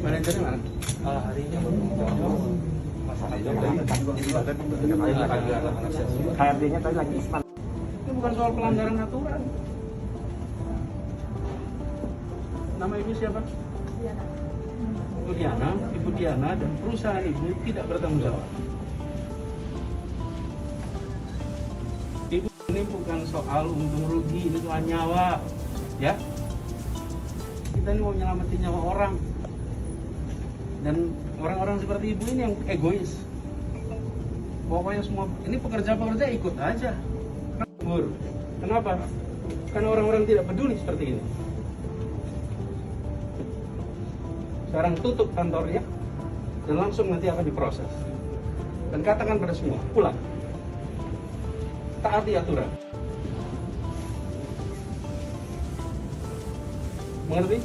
Manajernya mana? Hari ini baru HRD-nya tadi lagi ispan. Ini bukan soal pelanggaran aturan. Nama ibu siapa? Ibu Diana. Ibu Diana dan perusahaan ibu tidak bertanggung jawab. Ibu, ini bukan soal untung rugi, ini soal nyawa, ya. Kita ini mau nyelamatin nyawa orang. Dan orang-orang seperti ibu ini yang egois. Pokoknya semua ini pekerja-pekerja ikut aja. Kenapa? Karena orang-orang tidak peduli seperti ini. Sekarang tutup kantornya dan langsung nanti akan diproses. Dan katakan pada semua, pulang. Taati aturan. Mengerti?